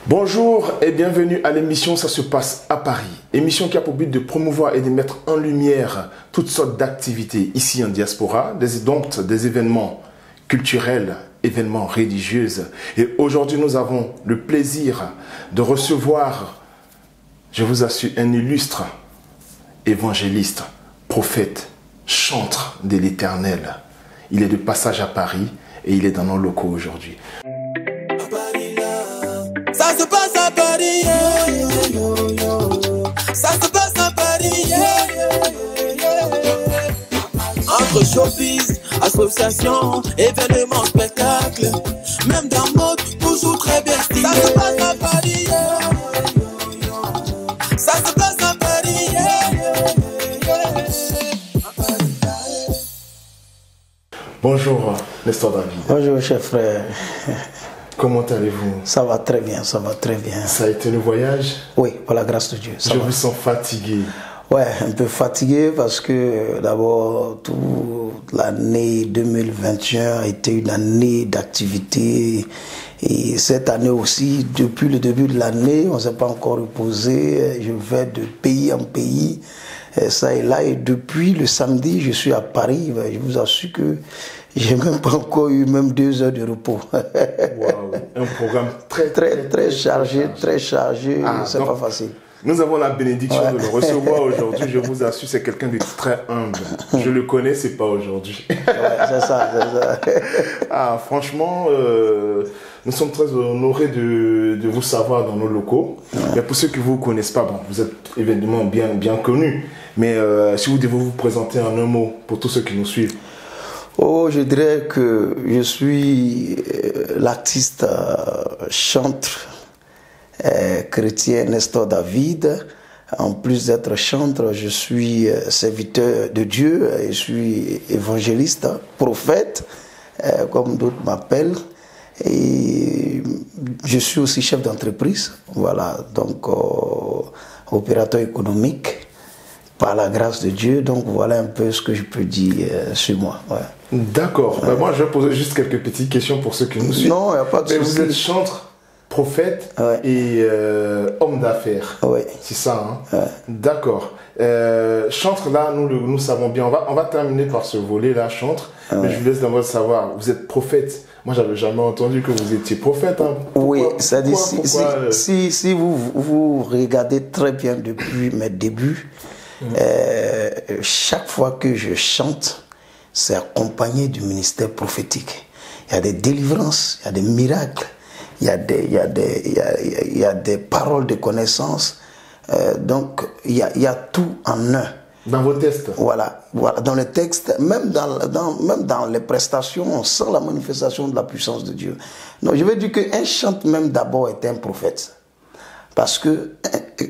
Bonjour et bienvenue à l'émission Ça se passe à Paris. Émission qui a pour but de promouvoir et de mettre en lumière toutes sortes d'activités ici en diaspora, donc des événements culturels, événements religieux. Et aujourd'hui, nous avons le plaisir de recevoir, je vous assure, un illustre évangéliste, prophète, chantre de l'Éternel. Il est de passage à Paris et il est dans nos locaux aujourd'hui. Ça se passe à Paris, ça se passe à Paris, entre showbiz, associations, événements, spectacles, même dans mode, toujours très bien stylé. Ça se passe à Paris, ça se passe à Paris, Bonjour Nestor David. Bonjour chef frère. Comment allez-vous? Ça va très bien, ça va très bien. Ça a été le voyage? Oui, par la grâce de Dieu. Je vous sens fatigué. Ouais, un peu fatigué parce que d'abord, toute l'année 2021 a été une année d'activité. Et cette année aussi, depuis le début de l'année, on ne s'est pas encore reposé. Je vais de pays en pays, ça et là. Et depuis le samedi, je suis à Paris. Je vous assure que j'ai même pas encore eu même 2 heures de repos. Wow. Un programme très chargé, très chargé. C'est pas facile. Nous avons la bénédiction de le recevoir aujourd'hui. Je vous assure, c'est quelqu'un de très humble. Je le connais, c'est pas aujourd'hui. C'est ça. Franchement, nous sommes très honorés de vous savoir dans nos locaux. Mais pour ceux qui ne vous connaissent pas, bon, vous êtes évidemment bien connus. Mais si vous devez vous présenter en un mot pour tous ceux qui nous suivent. Oh, je dirais que je suis l'artiste chantre chrétien Nestor David. En plus d'être chantre, je suis serviteur de Dieu, je suis évangéliste, prophète, comme d'autres m'appellent. Et je suis aussi chef d'entreprise, voilà, donc opérateur économique par la grâce de Dieu. Donc voilà un peu ce que je peux dire sur moi. Ouais. D'accord. Moi, je vais poser juste quelques petites questions pour ceux qui nous suivent. Non, il n'y a pas de souci. Vous êtes chantre, prophète et homme d'affaires. Oui. C'est ça, hein? D'accord. Chantre, là, nous savons bien. On va terminer par ce volet-là, chantre. Mais je vous laisse d'abord savoir, vous êtes prophète. Moi, j'avais jamais entendu que vous étiez prophète. Hein. Oui, c'est-à-dire, si vous regardez très bien depuis mes débuts, chaque fois que je chante, c'est accompagné du ministère prophétique. Il y a des délivrances, il y a des miracles, il y a des paroles de connaissance. Donc, il y a tout en un. Dans vos textes. Voilà, dans les textes, même dans les prestations, on sent la manifestation de la puissance de Dieu. Donc, je veux dire qu'un chante même d'abord est un prophète. Parce que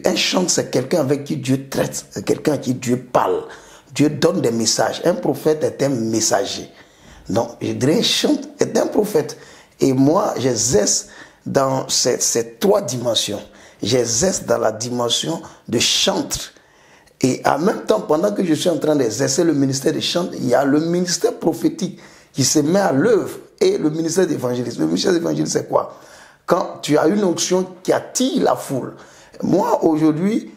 un chante, c'est quelqu'un avec qui Dieu traite, quelqu'un à qui Dieu parle. Dieu donne des messages. Un prophète est un messager. Donc, je dirais un chante est un prophète. Et moi, j'exerce dans ces 3 dimensions. J'exerce dans la dimension de chantre. Et en même temps, pendant que je suis en train d'exercer le ministère de chant, il y a le ministère prophétique qui se met à l'œuvre et le ministère d'évangélisme. Le ministère d'évangélisme, c'est quoi? Quand tu as une onction qui attire la foule. Moi, aujourd'hui,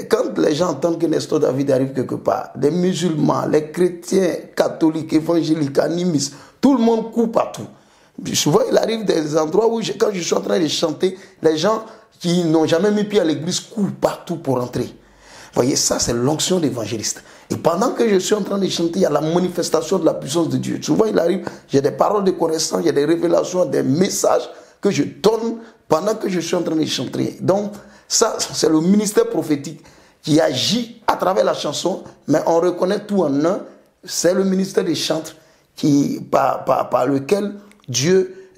quand les gens entendent que Nestor David arrive quelque part, les musulmans, les chrétiens, catholiques, évangéliques, animistes, tout le monde court partout. Souvent, il arrive des endroits où, quand je suis en train de chanter, les gens qui n'ont jamais mis pied à l'église courent partout pour entrer. Vous voyez, ça, c'est l'onction d'évangéliste. Et pendant que je suis en train de chanter, il y a la manifestation de la puissance de Dieu. Souvent, il arrive, j'ai des paroles de connaissance, il y a des révélations, des messages que je donne pendant que je suis en train de chanter. Donc, ça, c'est le ministère prophétique qui agit à travers la chanson, mais on reconnaît tout en un. C'est le ministère des chantres par lequel Dieu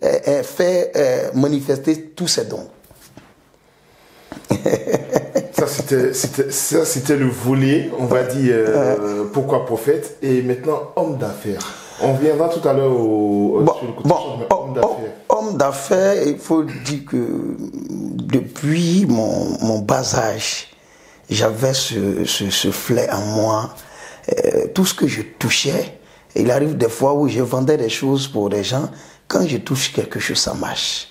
fait manifester tous ses dons. Ça, c'était le volet, on va dire, pourquoi prophète, et maintenant homme d'affaires. On viendra tout à l'heure homme d'affaires, il faut dire que depuis mon bas âge, j'avais ce flair en moi. Tout ce que je touchais, il arrive des fois où je vendais des choses pour des gens, quand je touche quelque chose, ça marche.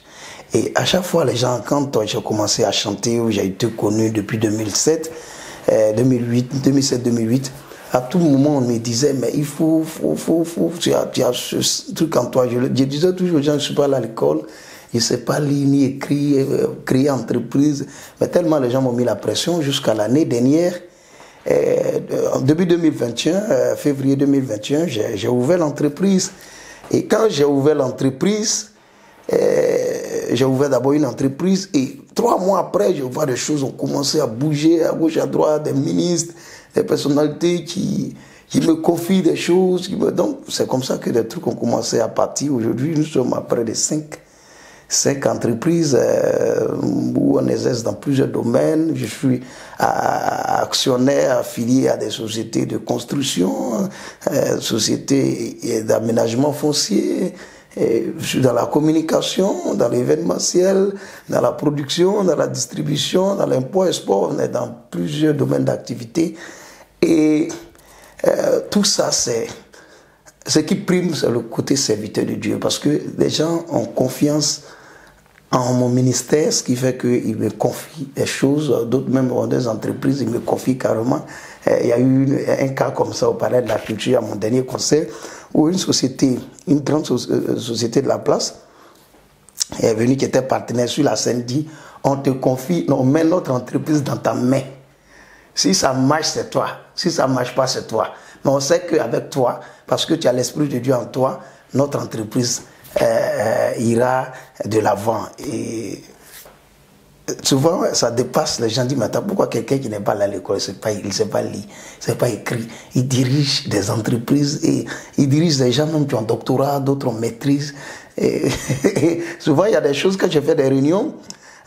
Et à chaque fois, les gens, quand j'ai commencé à chanter, où j'ai été connu depuis 2007, 2007-2008, à tout moment, on me disait, mais il faut tu as ce truc en toi. Je disais toujours aux gens, je ne suis pas allé à l'école, je ne sais pas lire ni écrire, créer entreprise. Mais tellement les gens m'ont mis la pression jusqu'à l'année dernière. En début 2021, février 2021, j'ai ouvert l'entreprise. Et quand j'ai ouvert l'entreprise, j'ai ouvert d'abord une entreprise et 3 mois après, je vois des choses ont commencé à bouger à gauche, à droite, des ministres, des personnalités qui me confient des choses. Donc, c'est comme ça que des trucs ont commencé à partir. Aujourd'hui, nous sommes à près de 5 entreprises où on exerce dans plusieurs domaines. Je suis actionnaire affilié à des sociétés de construction, sociétés d'aménagement foncier. Je suis dans la communication, dans l'événementiel, dans la production, dans la distribution, dans l'import-export. On est dans plusieurs domaines d'activité. Et tout ça, ce qui prime, c'est le côté serviteur de Dieu. Parce que les gens ont confiance en mon ministère, ce qui fait qu'ils me confient des choses. D'autres même ont des entreprises, ils me confient carrément. Il y a eu un cas comme ça au Palais de la Culture à mon dernier concert, où une grande société de la place est venue, qui était partenaire sur la scène, dit, on te confie, on met notre entreprise dans ta main. Si ça marche, c'est toi. Si ça ne marche pas, c'est toi. Mais on sait qu'avec toi, parce que tu as l'Esprit de Dieu en toi, notre entreprise ira de l'avant. Et souvent, ça dépasse, les gens disent, mais attends, pourquoi quelqu'un qui n'est pas allé à l'école, il ne sait pas lire, il ne sait pas écrire, il dirige des entreprises et il dirige des gens même qui ont doctorat, d'autres ont maîtrise. Et souvent, il y a des choses, quand je fais des réunions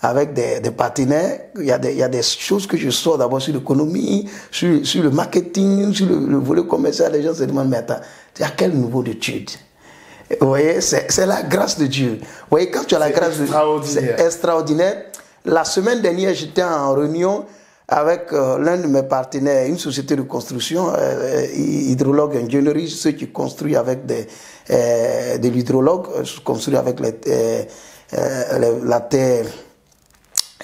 avec des partenaires, il y a des choses que je sors d'abord sur l'économie, sur le marketing, sur le volet commercial. Les gens se demandent, mais attends, tu as quel niveau d'études? Vous voyez, c'est la grâce de Dieu. Vous voyez, quand tu as la grâce de Dieu, c'est extraordinaire. La semaine dernière, j'étais en réunion avec l'un de mes partenaires, une société de construction, hydrologue ingénierie, ceux qui construisent avec de l'hydrologue, construisent avec la terre,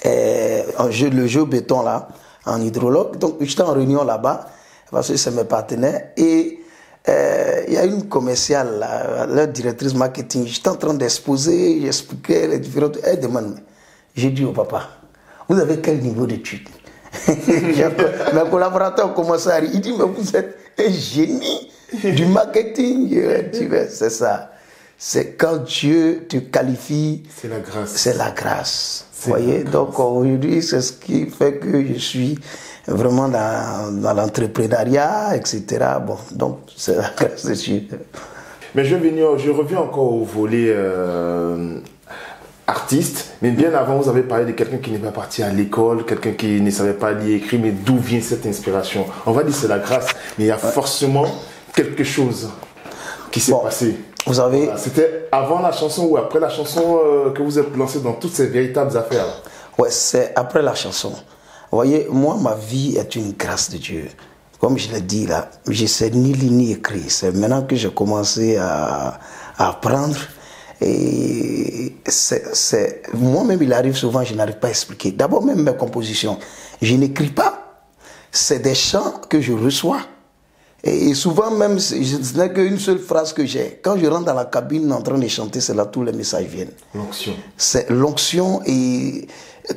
le géobéton là, en hydrologue. Donc j'étais en réunion là-bas, parce que c'est mes partenaires, et il y a une commerciale, leur directrice marketing, j'étais en train d'exposer, j'expliquais les différentes... Elle demande, j'ai dit au papa, vous avez quel niveau d'études? Mes collaborateurs ont commencé à rire. Il dit, mais vous êtes un génie du marketing. C'est ça. C'est quand Dieu te qualifie. C'est la grâce. C'est la grâce. Vous voyez, donc aujourd'hui, c'est ce qui fait que je suis vraiment dans l'entrepreneuriat, etc. Bon, donc c'est la grâce de Dieu. Mais je reviens encore au volet artiste, mais bien avant, vous avez parlé de quelqu'un qui n'est pas parti à l'école, quelqu'un qui ne savait pas lire et écrire, mais d'où vient cette inspiration? On va dire c'est la grâce, mais il y a forcément quelque chose qui s'est passé. Vous savez, c'était avant la chanson ou après la chanson que vous êtes lancé dans toutes ces véritables affaires? Ouais, c'est après la chanson. Vous voyez, moi, ma vie est une grâce de Dieu. Comme je l'ai dit là, je ne sais ni lire ni écrire. C'est maintenant que j'ai commencé à apprendre. Et moi-même, il arrive souvent, je n'arrive pas à expliquer. D'abord, même mes compositions, je n'écris pas. C'est des chants que je reçois. Et souvent, même, ce n'est qu'une seule phrase que j'ai. Quand je rentre dans la cabine en train de chanter, c'est là tous les messages viennent. L'onction. C'est l'onction et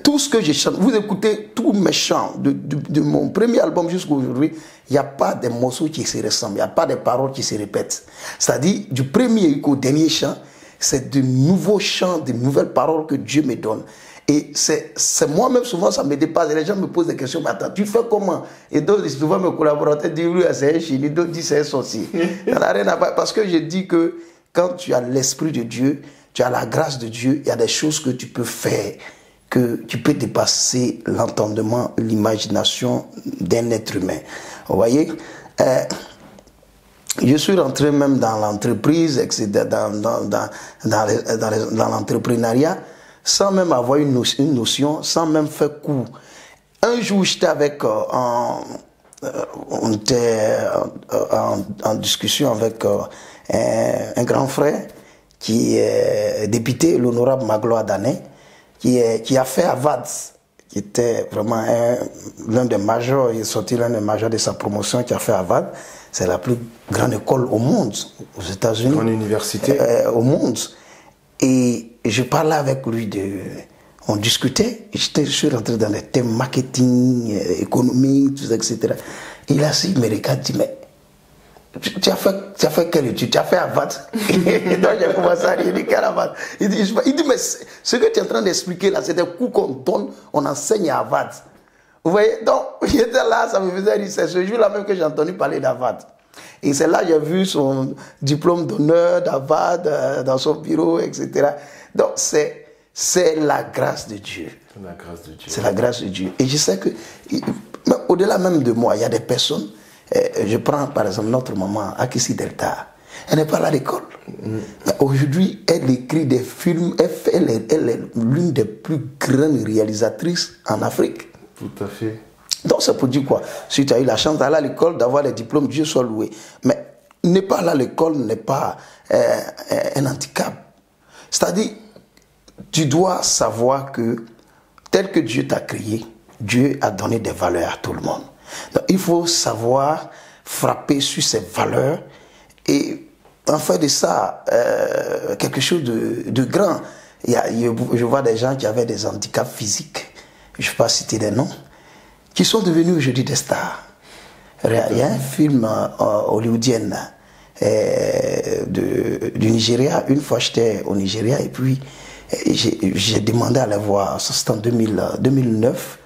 tout ce que je chante. Vous écoutez tous mes chants, de mon premier album jusqu'à aujourd'hui, il n'y a pas de morceaux qui se ressemblent, il n'y a pas de paroles qui se répètent. C'est-à-dire, du premier au dernier chant, c'est de nouveaux chants, de nouvelles paroles que Dieu me donne. Et c'est moi-même, souvent, ça me dépasse. Les gens me posent des questions, mais attends, tu fais comment? Et d'autres, souvent, mes collaborateurs disent, oui, c'est un chini, d'autres disent, c'est un sorcier. Ça n'a rien à voir. Parce que je dis que quand tu as l'Esprit de Dieu, tu as la grâce de Dieu, il y a des choses que tu peux faire, que tu peux dépasser l'entendement, l'imagination d'un être humain. Vous voyez? Je suis rentré même dans l'entreprise, dans l'entrepreneuriat, sans même avoir une notion, sans même faire cours. Un jour, j'étais avec, on était en discussion avec un grand frère qui est député, l'honorable Magloire Danet. qui a fait Avad, qui était vraiment l'un des majors, il est sorti l'un des majors de sa promotion, qui a fait Avad. C'est la plus grande école au monde, aux États-Unis. Grande université. Au monde. Et je parlais avec lui, on discutait, je suis rentré dans les thèmes marketing, économique, tout ça, etc. Et il a assis, il me regarde, il dit, mais tu as fait quelle étude? Tu as fait Avad? Et donc j'ai commencé à dire, quelle Avad? Il dit, mais ce que tu es en train d'expliquer là, c'est des cours qu'on donne, on enseigne à Avad. Vous voyez? Donc, j'étais là, ça me faisait rire. C'est ce jour-là même que j'ai entendu parler d'Avad. Et c'est là que j'ai vu son diplôme d'honneur d'Avad dans son bureau, etc. Donc, c'est la grâce de Dieu. C'est la grâce de Dieu. C'est la grâce de Dieu. Et je sais que, au-delà même de moi, il y a des personnes. Je prends par exemple notre maman, Akissi Delta. Elle n'est pas là à l'école. Aujourd'hui, elle écrit des films. Elle est l'une des plus grandes réalisatrices en Afrique. Tout à fait. Donc, c'est pour dire quoi? Si tu as eu la chance d'aller à l'école, d'avoir les diplômes, Dieu soit loué. Mais ne pas aller à l'école n'est pas un handicap. C'est-à-dire, tu dois savoir que, tel que Dieu t'a créé, Dieu a donné des valeurs à tout le monde. Donc, il faut savoir frapper sur ces valeurs et en fait de ça, quelque chose de grand. Je vois des gens qui avaient des handicaps physiques, je ne vais pas citer des noms, qui sont devenus aujourd'hui des stars. Il y a un film hollywoodien du Nigeria. Une fois j'étais au Nigeria et puis j'ai demandé à les voir, ça c'était en 2009,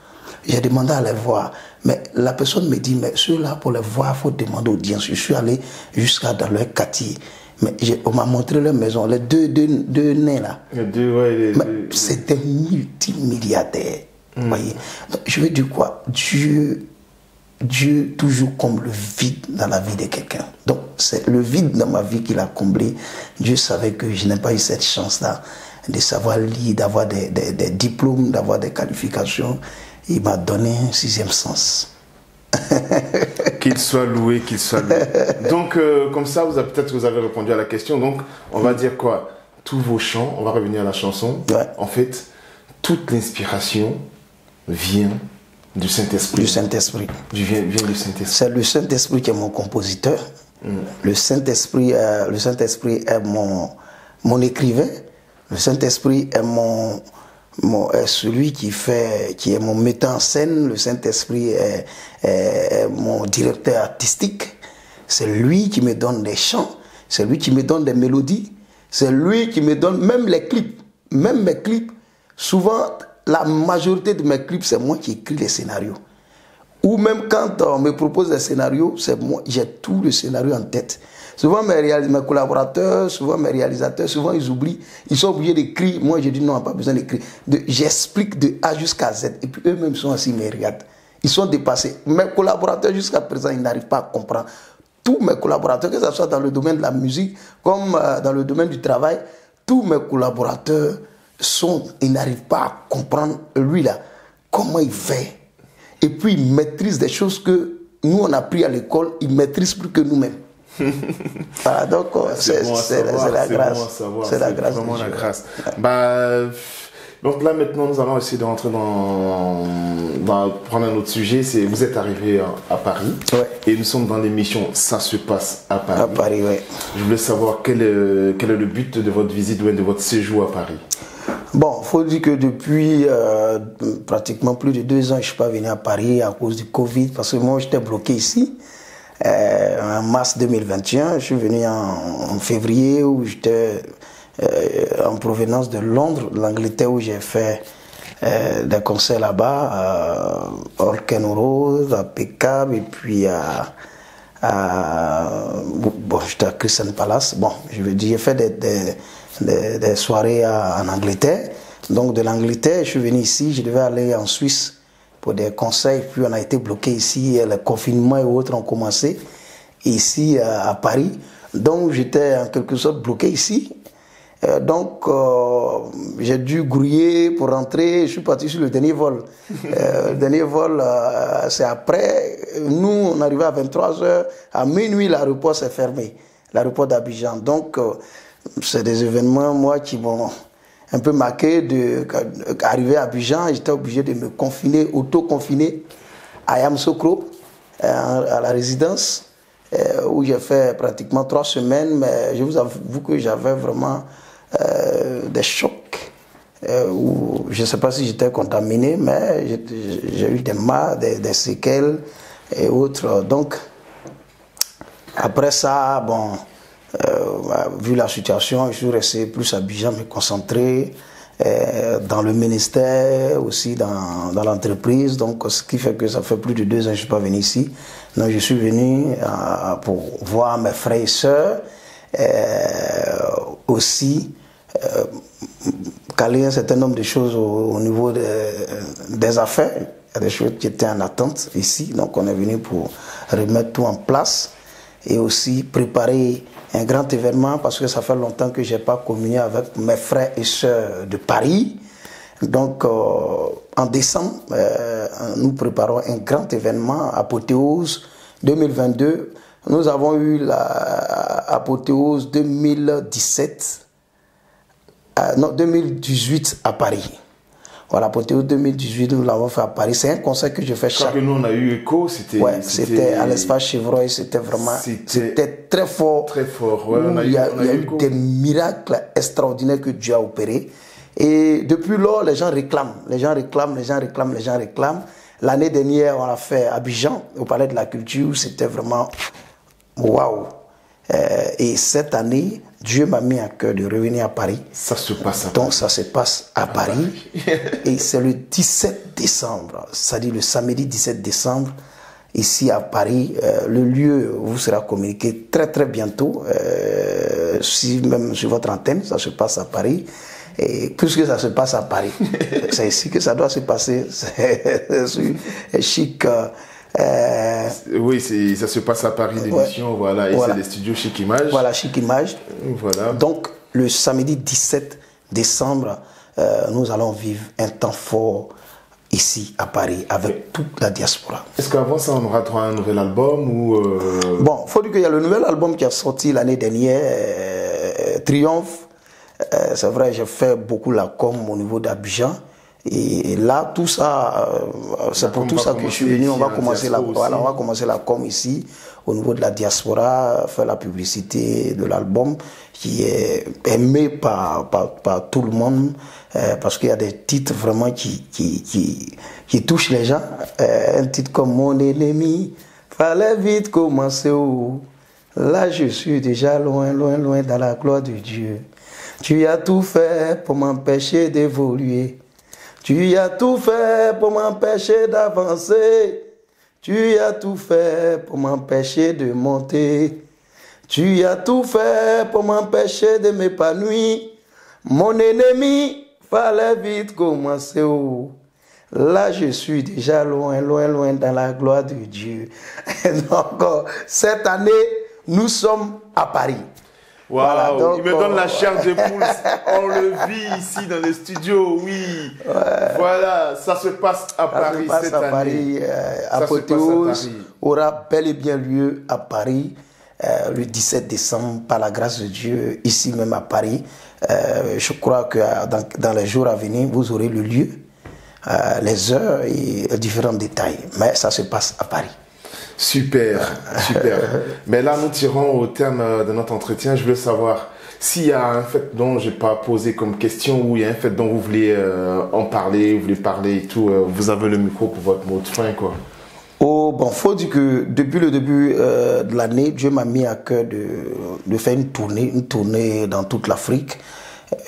j'ai demandé à les voir. Mais la personne me dit, mais ceux-là, pour les voir, il faut demander audience. Je suis allé jusqu'à dans leur quartier. Mais on m'a montré leur maison, les deux nez là. C'est des multimilliardaires. Voyez. Donc, je veux dire quoi? Dieu toujours comble le vide dans la vie de quelqu'un. Donc, c'est le vide dans ma vie qu'il a comblé. Dieu savait que je n'ai pas eu cette chance-là de savoir lire, d'avoir des diplômes, d'avoir des qualifications. Il m'a donné un sixième sens. Qu'il soit loué, qu'il soit loué. Donc, comme ça, peut-être que vous avez répondu à la question. Donc, on va dire quoi? Tous vos chants, on va revenir à la chanson. Ouais. En fait, toute l'inspiration vient du Saint-Esprit. Du Saint-Esprit. Vient du Saint-Esprit. C'est le Saint-Esprit qui est mon compositeur. Le Saint-Esprit est mon écrivain. Le Saint-Esprit est celui qui est mon metteur en scène. Le Saint-Esprit est mon directeur artistique. C'est lui qui me donne des chants. C'est lui qui me donne des mélodies. C'est lui qui me donne même les clips. Même mes clips. Souvent, la majorité de mes clips, c'est moi qui écris les scénarios. Ou même quand on me propose des scénarios, c'est moi, j'ai tout le scénario en tête. Souvent mes collaborateurs, souvent mes réalisateurs, souvent ils oublient, ils sont obligés d'écrire. Moi je dis non, pas besoin d'écrire. J'explique de A jusqu'à Z. Et puis eux-mêmes sont assis, mais regardent. Ils sont dépassés. Mes collaborateurs jusqu'à présent, ils n'arrivent pas à comprendre. Tous mes collaborateurs, que ce soit dans le domaine de la musique, comme dans le domaine du travail, tous mes collaborateurs ils n'arrivent pas à comprendre, lui là, comment il fait. Et puis il maîtrise des choses que nous on a appris à l'école, il maîtrise plus que nous-mêmes. Voilà, donc c'est la grâce. C'est la grâce. Vraiment la grâce. Donc là maintenant nous allons essayer de rentrer dans prendre un autre sujet. Vous êtes arrivé à Paris, ouais. Et nous sommes dans l'émission Ça se passe à Paris. À Paris, oui. Je voulais savoir quel est le but de votre visite ou de votre séjour à Paris. Bon, il faut dire que depuis pratiquement plus de 2 ans, je ne suis pas venu à Paris à cause du Covid, parce que moi, j'étais bloqué ici. En mars 2021, je suis venu en février, où j'étais en provenance de Londres, de l'Angleterre, où j'ai fait des concerts là-bas, à Orkenrose, à Pekab, et puis j'étais à Crystal Palace. Bon, je veux dire, j'ai fait des soirées en Angleterre. Donc de l'Angleterre, je suis venu ici, je devais aller en Suisse pour des conseils, puis on a été bloqué ici, le confinement et autres ont commencé ici à Paris. Donc j'étais en quelque sorte bloqué ici. Donc j'ai dû grouiller pour rentrer, je suis parti sur le dernier vol. Le dernier vol, c'est après, nous on arrivait à 23h, à minuit l'aéroport s'est fermé, l'aéroport d'Abidjan. Donc c'est des événements, moi, qui m'ont un peu marqué d'arriver à Abidjan. J'étais obligé de me confiner, auto-confiner à Yamoussoukro, à la résidence, où j'ai fait pratiquement 3 semaines, mais je vous avoue que j'avais vraiment des chocs, où je ne sais pas si j'étais contaminé, mais j'ai eu des séquelles et autres. Donc, après ça, bon, vu la situation, je suis resté plus à Abidjan, me concentrer dans le ministère, aussi dans l'entreprise. Donc, ce qui fait que ça fait plus de 2 ans que je ne suis pas venu ici. Donc, je suis venu pour voir mes frères et sœurs, aussi caler un certain nombre de choses au niveau des affaires. Il y a des choses qui étaient en attente ici. Donc, on est venu pour remettre tout en place et aussi préparer un grand événement parce que ça fait longtemps que je n'ai pas communié avec mes frères et sœurs de Paris. Donc, en décembre, nous préparons un grand événement, Apothéose 2022. Nous avons eu l'Apothéose 2018 à Paris. Voilà, Apothéose 2018, nous l'avons fait à Paris. C'est un concert que je fais chaque... Quand nous on a eu écho, c'était à l'espace Chevreuil, c'était vraiment... C'était très fort. Très fort, ouais, il y a eu des miracles extraordinaires que Dieu a opérés. Et depuis lors, les gens réclament. L'année dernière, on l'a fait à Abidjan, au Palais de la Culture. C'était vraiment... Waouh! Et cette année, Dieu m'a mis à cœur de revenir à Paris. Ça se passe à Paris. Donc ça se passe à Paris. Et c'est le 17 décembre, c'est-à-dire le samedi 17 décembre, ici à Paris. Le lieu vous sera communiqué très très bientôt. Même sur votre antenne, ça se passe à Paris. Et puisque ça se passe à Paris, c'est ici que ça doit se passer. C'est chic. Oui, ça se passe à Paris, l'émission, voilà, et c'est les studios Chic Image. Voilà, Chic Image. Voilà. Donc, le samedi 17 décembre, nous allons vivre un temps fort ici à Paris avec toute la diaspora. Est-ce qu'avant ça, on aura droit à un nouvel album ou Bon, il faut dire qu'il y a le nouvel album qui a sorti l'année dernière, Triomphe. C'est vrai, j'ai fait beaucoup la com au niveau d'Abidjan. Et là, tout ça, c'est pour tout ça que je suis venu. On va commencer la com ici, au niveau de la diaspora, faire la publicité de l'album qui est aimé par tout le monde, parce qu'il y a des titres vraiment qui touchent les gens. Un titre comme Mon ennemi, fallait vite commencer. Là, je suis déjà loin dans la gloire de Dieu. Tu as tout fait pour m'empêcher d'évoluer. Tu as tout fait pour m'empêcher d'avancer. Tu as tout fait pour m'empêcher de monter. Tu as tout fait pour m'empêcher de m'épanouir. Mon ennemi, fallait vite commencer. Là, je suis déjà loin dans la gloire de Dieu. Donc, cette année, nous sommes à Paris. Waouh, voilà, il me donne la chair de poule. On le vit ici dans le studio, oui. Ouais. Voilà, ça se passe à Paris cette année. Apothéose aura bel et bien lieu à Paris le 17 décembre, par la grâce de Dieu, ici même à Paris. Je crois que dans les jours à venir, vous aurez le lieu, les heures et différents détails. Mais ça se passe à Paris. Super. Mais là, nous tirons au terme de notre entretien. Je veux savoir s'il y a un fait dont je n'ai pas posé comme question ou il y a un fait dont vous voulez en parler, vous voulez parler et tout. Vous avez le micro pour votre mot de fin, quoi. Oh, bon, faut dire que depuis le début de l'année, Dieu m'a mis à cœur de faire une tournée dans toute l'Afrique.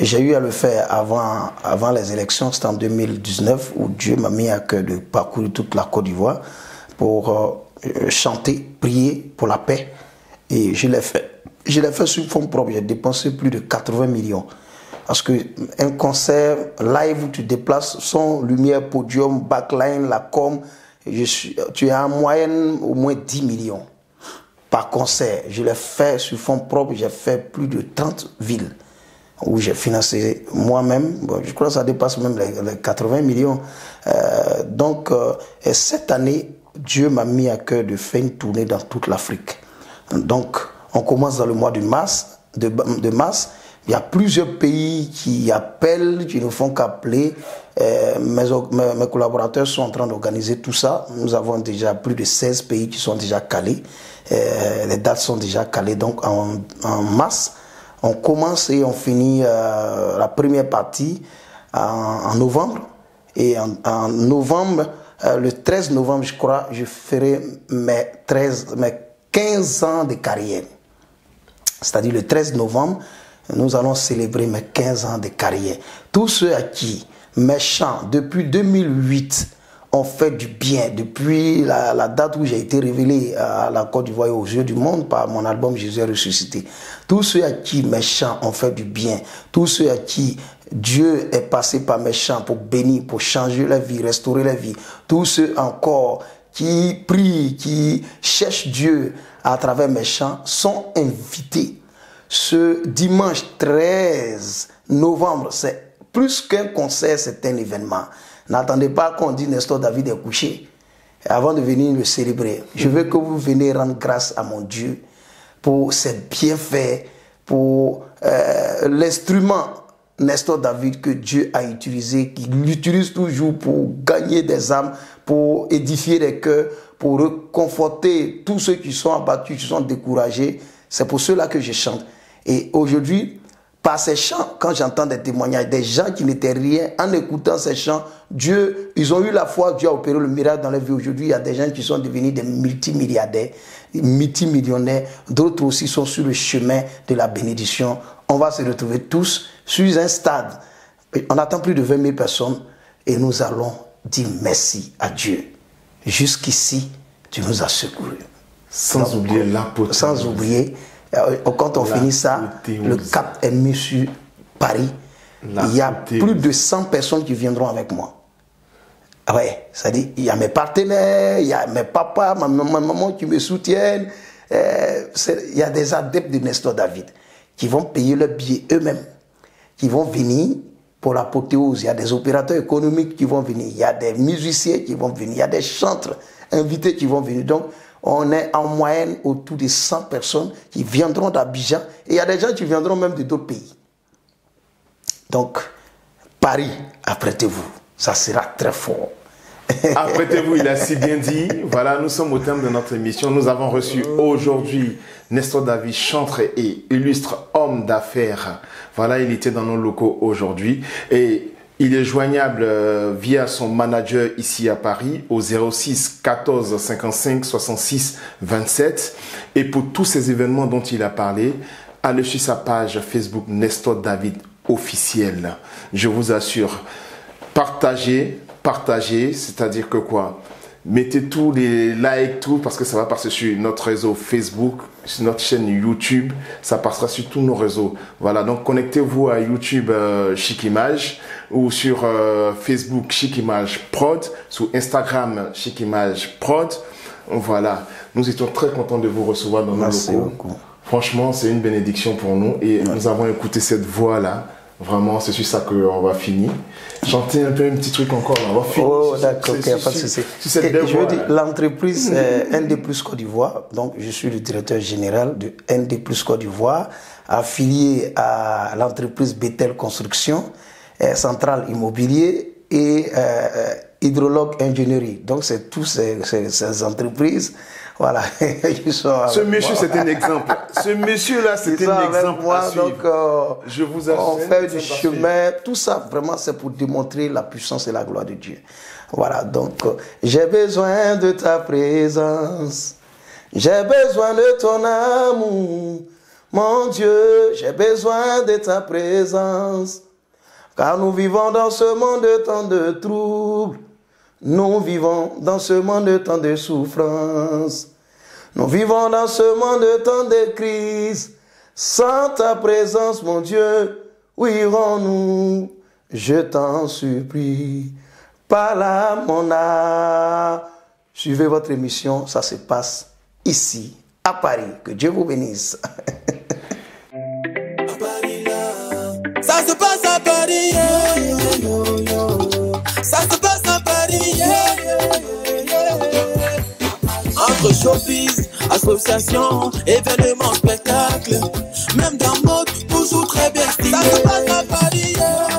J'ai eu à le faire avant les élections, c'était en 2019, où Dieu m'a mis à cœur de parcourir toute la Côte d'Ivoire pour chanter, prier pour la paix. Et je l'ai fait sur fonds propres. J'ai dépensé plus de 80 millions. Parce qu'un concert live où tu déplaces son lumière, podium, backline, la com, tu as en moyenne au moins 10 millions par concert. Je l'ai fait sur fonds propres. J'ai fait plus de 30 villes où j'ai financé moi-même. Bon, je crois que ça dépasse même les 80 millions. Et cette année, Dieu m'a mis à cœur de faire une tournée dans toute l'Afrique. Donc, on commence dans le mois de mars, Il y a plusieurs pays qui appellent, qui ne font qu'appeler. Mes collaborateurs sont en train d'organiser tout ça. Nous avons déjà plus de 16 pays qui sont déjà calés. Les dates sont déjà calées. Donc en mars, on commence et on finit la première partie en novembre. Et en novembre, le 13 novembre, je crois, je ferai mes 15 ans de carrière. C'est-à-dire le 13 novembre, nous allons célébrer mes 15 ans de carrière. Tous ceux à qui mes chants, depuis 2008, ont fait du bien, depuis la date où j'ai été révélé à la Côte d'Ivoire et aux yeux du monde par mon album Jésus est ressuscité. Tous ceux à qui mes chants ont fait du bien, tous ceux à qui Dieu est passé par mes chants pour bénir, pour changer la vie, restaurer la vie, tous ceux encore qui prient, qui cherchent Dieu à travers mes chants, sont invités. Ce dimanche 13 novembre, c'est plus qu'un concert, c'est un événement. N'attendez pas qu'on dise Nestor David est couché avant de venir le célébrer. Je veux que vous veniez rendre grâce à mon Dieu pour ses bienfaits, pour l'instrument Nestor David que Dieu a utilisé, qu'il l'utilise toujours pour gagner des âmes, pour édifier les cœurs, pour réconforter tous ceux qui sont abattus, qui sont découragés. C'est pour cela que je chante. Et aujourd'hui, par ces chants, quand j'entends des témoignages, des gens qui n'étaient rien, en écoutant ces chants, Dieu, ils ont eu la foi, Dieu a opéré le miracle dans leur vie. Aujourd'hui, il y a des gens qui sont devenus des multimilliardaires, multimillionnaires, d'autres aussi sont sur le chemin de la bénédiction. On va se retrouver tous sur un stade. On attend plus de 20 000 personnes et nous allons dire merci à Dieu. Jusqu'ici, tu nous as secourus. Sans oublier l'apôtre. Sans oublier, quand on finit ça, le cap est mis sur Paris. Il y a plus de 100 personnes qui viendront avec moi. Ouais, c'est-à-dire, il y a mes partenaires, il y a mes papas, ma maman qui me soutiennent. Il y a des adeptes de Nestor David qui vont payer le billet eux-mêmes, qui vont venir pour l'apothéose. Il y a des opérateurs économiques qui vont venir, il y a des musiciens qui vont venir, il y a des chantres invités qui vont venir. Donc, on est en moyenne autour de 100 personnes qui viendront d'Abidjan. Et il y a des gens qui viendront même de d'autres pays. Donc, Paris, apprêtez-vous. Ça sera très fort. Apprêtez-vous, il a si bien dit. Voilà, nous sommes au terme de notre émission. Nous avons reçu aujourd'hui Nestor David, chantre et illustre homme d'affaires. Voilà, il était dans nos locaux aujourd'hui. Et il est joignable via son manager ici à Paris au 06 14 55 66 27. Et pour tous ces événements dont il a parlé, allez sur sa page Facebook Nestor David officiel. Je vous assure, partagez, c'est-à-dire que quoi? Mettez tous les likes, tout, parce que ça va passer sur notre réseau Facebook, sur notre chaîne YouTube, ça passera sur tous nos réseaux. Voilà, donc connectez-vous à YouTube Chic Image ou sur Facebook Chic Image Prod, sur Instagram Chic Image Prod. Voilà, nous étions très contents de vous recevoir dans nos locaux. Franchement, c'est une bénédiction pour nous et nous avons écouté cette voix-là. Vraiment, c'est sur ça qu'on va finir. Chanter un peu un petit truc encore. On va finir. Oh, d'accord, ok, pas de souci. Je veux dire, l'entreprise ND Plus Côte d'Ivoire, donc je suis le directeur général de ND Plus Côte d'Ivoire, affilié à l'entreprise Bethel Construction, Centrale Immobilier et Hydrologue Ingénierie. Donc, c'est tous ces entreprises. Voilà. Ce monsieur, c'est un exemple. Ce monsieur-là, c'est un exemple à suivre. Donc, je vous assure, on fait du chemin. Tout ça, vraiment, c'est pour démontrer la puissance et la gloire de Dieu. Voilà. Donc, j'ai besoin de ta présence. J'ai besoin de ton amour. Mon Dieu, j'ai besoin de ta présence. Car nous vivons dans ce monde de tant de troubles. Nous vivons dans ce monde de tant de souffrances. Nous vivons dans ce monde de tant de crises. Sans ta présence, mon Dieu, où irons-nous? Je t'en supplie. Par là, mon âme. Suivez votre émission, ça se passe ici, à Paris. Que Dieu vous bénisse. À Paris, là. Ça se passe à Paris. Ça se passe à Paris. Entre showbiz, association, événements, spectacles, même dans mode. toujours très bien stylé. Ça se passe à Paris, yeah.